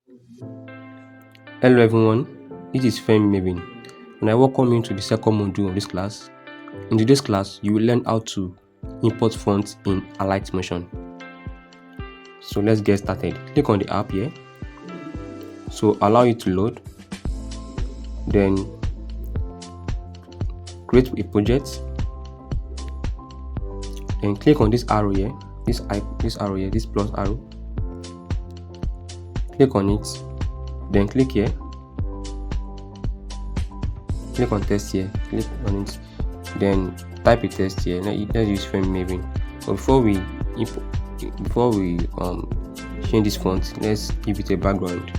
Hello everyone, this is Femi Mevin and I welcome you to the second module of this class. In today's class, you will learn how to import fonts in Alight Motion. So let's get started. Click on the app here. So allow it to load. Then create a project. Then click on this arrow here, this arrow here, this plus arrow. Click on it. Then click here. Click on text here. Click on it. Then type a text here. Let's use Femi Mevin. But before we change this font, let's give it a background.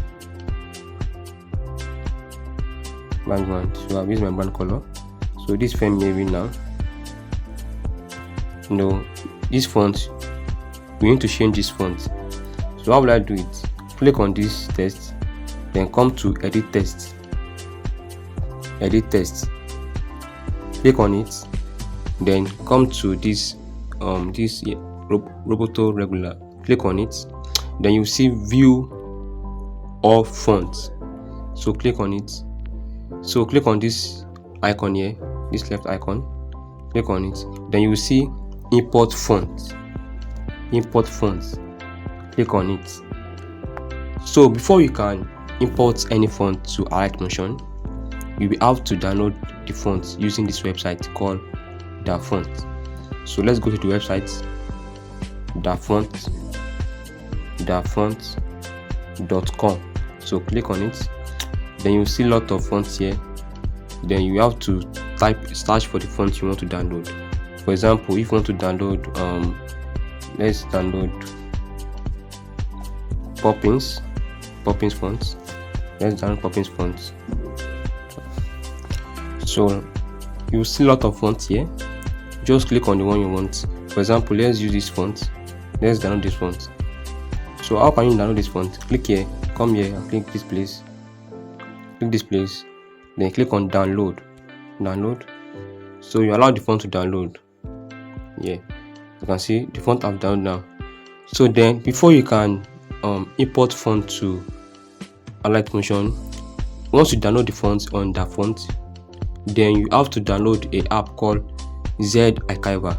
So I'll use my brand color. So this Femi Mevin now. This font, we need to change this font. So how will I do it? Click on this text, then come to edit text. Click on it, then come to this Roboto regular. Click on it, then you see view all fonts. So click on it. So click on this icon here, this left icon. Click on it, then you will see import fonts. Click on it. So before you can import any font to Alight Motion, you will have to download the font using this website called dafont. So let's go to the website dafont.com. So click on it, then you see a lot of fonts here. Then you have to search for the font you want to download. For example, if you want to download let's download Poppins fonts. Let's download Poppins fonts. So you will see a lot of fonts here. Just click on the one you want. For example, let's use this font. Let's download this font. So how can you download this font? Click here, come here and click this place. Then click on download. So you allow the font to download. Yeah, you can see the font I've downloaded now. So then before you can import font to Alight Motion, once you download the font on dafont, then you have to download a app called Z-Archiver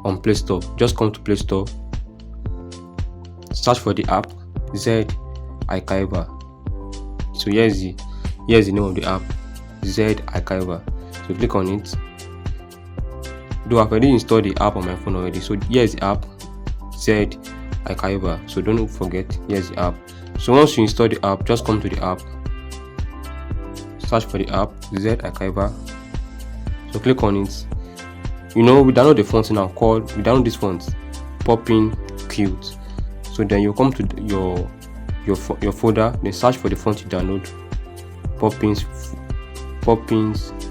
on Play Store. Just come to Play Store, search for the app Z-Archiver. So here's the name of the app, Z-Archiver. So click on it. Though I've already installed the app on my phone already. So here's the app, Z-Archiver. So don't forget, here's the app. So once you install the app, just come to the app, search for the app, Z-Archiver. So click on it. We download the font now we download this font, Poppin Cute. So then you come to your folder, then search for the font you download, Poppins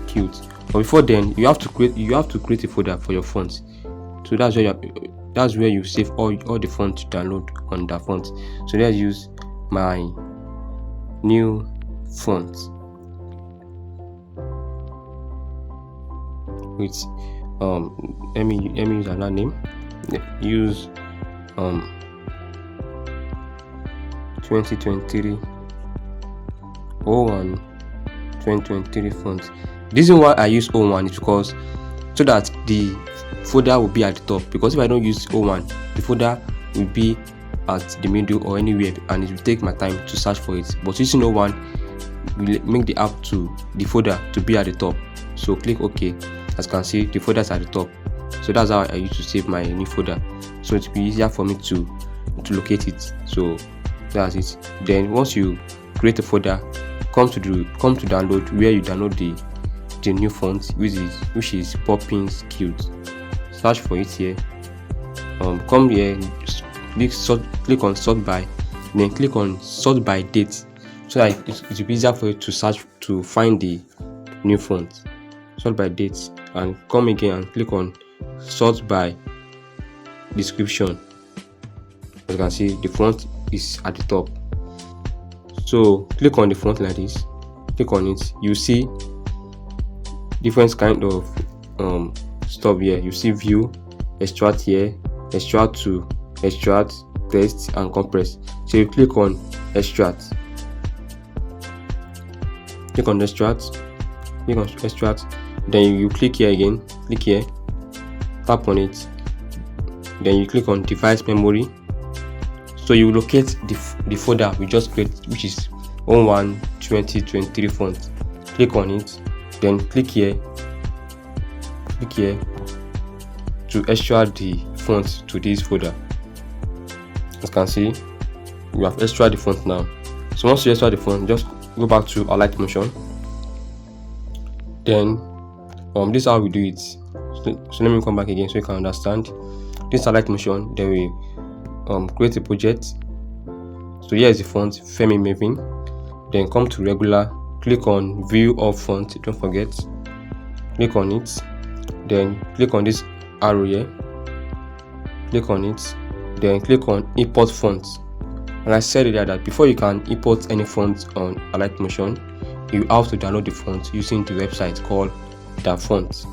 Cute. But before then, you have to create a folder for your fonts. So that's where you save all the fonts you download on that font. So let's use my new font with let me use another name. Use 2023 01 2023 font. The reason why I use 01 is because so that the folder will be at the top, because if I don't use 01, the folder will be at the middle or anywhere and it will take my time to search for it. But using 01 will make the app to the folder to be at the top. So click OK. As you can see, the folder is at the top. So that's how I used to save my new folder, so it will be easier for me to locate it. So that's it. Then once you create a folder, come to download, where you download the new font, which is Poppins Cute. Search for it here. Come here, click on sort by, then click on sort by date, so that it will be easier for you to search to find the new font. Sort by date, and come again and click on sort by description. As you can see, the font is at the top. So click on the font like this. Click on it. You see different kind of stuff here. You see view, extract here, extract to, extract, paste and compress. So you click on extract, then you click here again, tap on it, then you click on device memory. So you locate the folder we just created, which is 01 2023 font. Click on it, then click here to extract the font to this folder. As you can see, we have extracted the font now. So once you extract the font, just go back to Alight Motion. Then this is how we do it. So let me come back again so you can understand. This is Alight Motion. Then we create a project. So here is the font, Femi Mavin. Then come to regular, click on view of font, don't forget, click on it, then click on this arrow here, click on it, then click on import font. And I said earlier that before you can import any font on Alight Motion, you have to download the font using the website called the font. So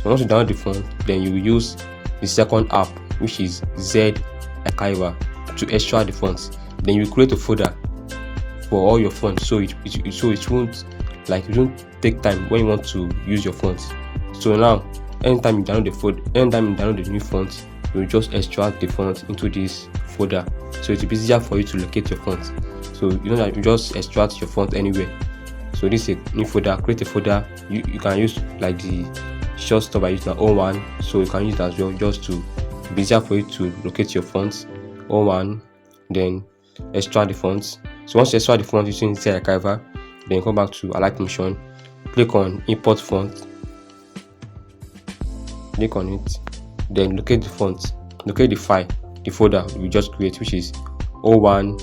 once you download the font, then you will use the second app, which is Z Archiver, to extract the fonts. Then you create a folder for all your fonts, so it won't take time when you want to use your fonts. So now anytime you download the new font, you just extract the font into this folder, so it's easier for you to locate your font. So you just extract your font anywhere. So this is a new folder, create a folder. You can use like the short stuff I use now, 01, so you can use it as well, just to be easier for you to locate your fonts. 01, then extract the fonts. So once you extract the font using Z Archiver, then come back to Alight Motion, click on import font, click on it, then locate the font, locate the file, the folder we just create, which is 01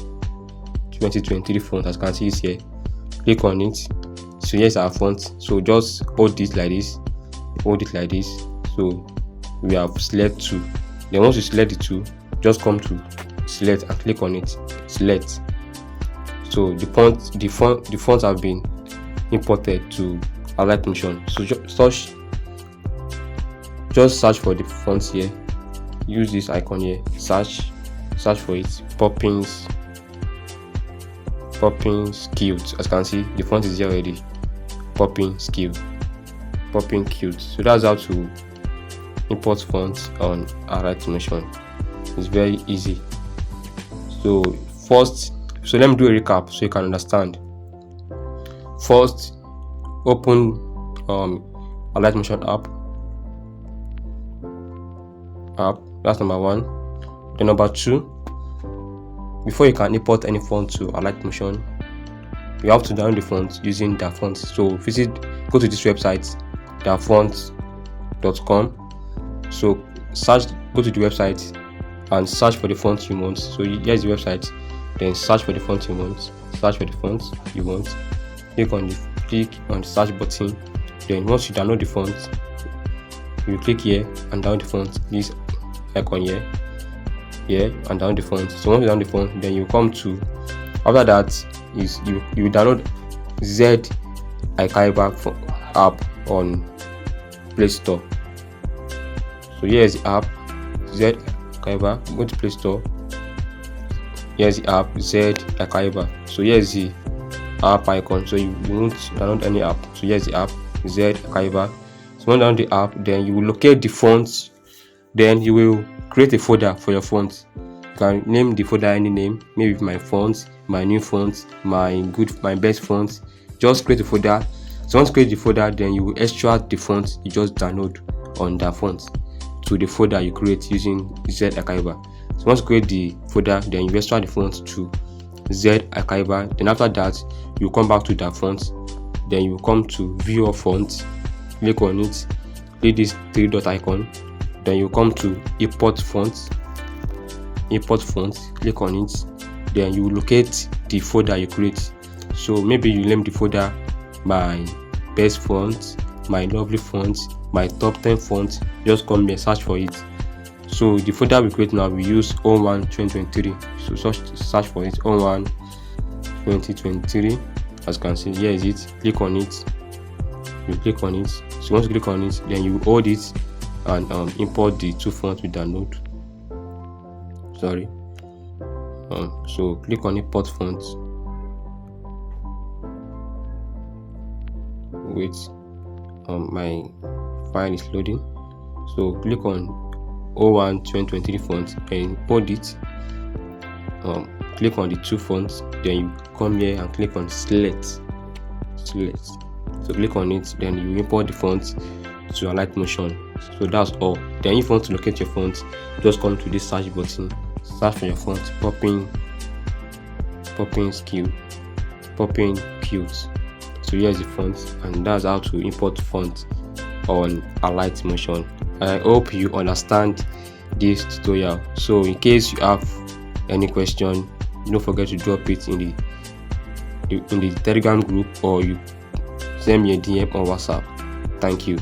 2023 font. As you can see it's here, click on it. So here's our font. So just hold it like this, so we have select 2. Then once you select the 2, just come to select and click on it, select. So the fonts have been imported to Alight Motion. So just search for the fonts here, use this icon here, search for it, Poppins Cute. As you can see, the font is here already, Poppins Cute. So that's how to import fonts on Alight Motion. It's very easy. So let me do a recap so you can understand. First, open Alight Motion app. That's number 1. Then number 2, before you can import any font to Alight Motion, you have to download the font using the font. So go to this website, thefont.com. So go to the website and search for the font you want. So here's the website. Then search for the font you want. Click on the search button. Then once you download the font, you click here and download the font. This icon here, and download the font. So once you download the font, then you come to, after that is you download Z Archiver app on Play Store. So here's the app, Z Archiver. Go to Play Store. Here's the app, Z Archiver. So here's the app icon. So you won't download any app. So here's the app, Z Archiver. So when you download the app, then you will locate the fonts. Then you will create a folder for your font. You can name the folder any name, maybe my fonts, my new fonts, my best fonts. Just create a folder. So once you create the folder, then you will extract the fonts you just download on that font to the folder you create using Z Archiver. So once you create the folder, then you extract the font to Z Archiver. Then after that, you come back to that font. Then you come to view of font, click on it, click this 3-dot icon. Then you come to import font, click on it. Then you locate the folder you create. So maybe you name the folder my best font, my lovely font, my top 10 font. Just come here, search for it. So the folder we create now, we use 01 2023. So search for it, 01 2023. As you can see, here is it. Click on it. You click on it. So once you click on it, then you hold it and import the 2 fonts we download. So click on import font. Wait, my file is loading. So click on 01 2023 font and import it. Click on the two fonts, then you come here and click on select. So click on it, then you import the font to Alight Motion. So that's all. Then if you want to locate your font, just come to this search button, search for your font, popping Qt. So here's the font, and that's how to import font on Alight Motion. I hope you understand this tutorial. So in case you have any question, don't forget to drop it in the Telegram group, or you send me a DM on WhatsApp. Thank you,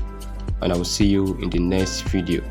and I will see you in the next video.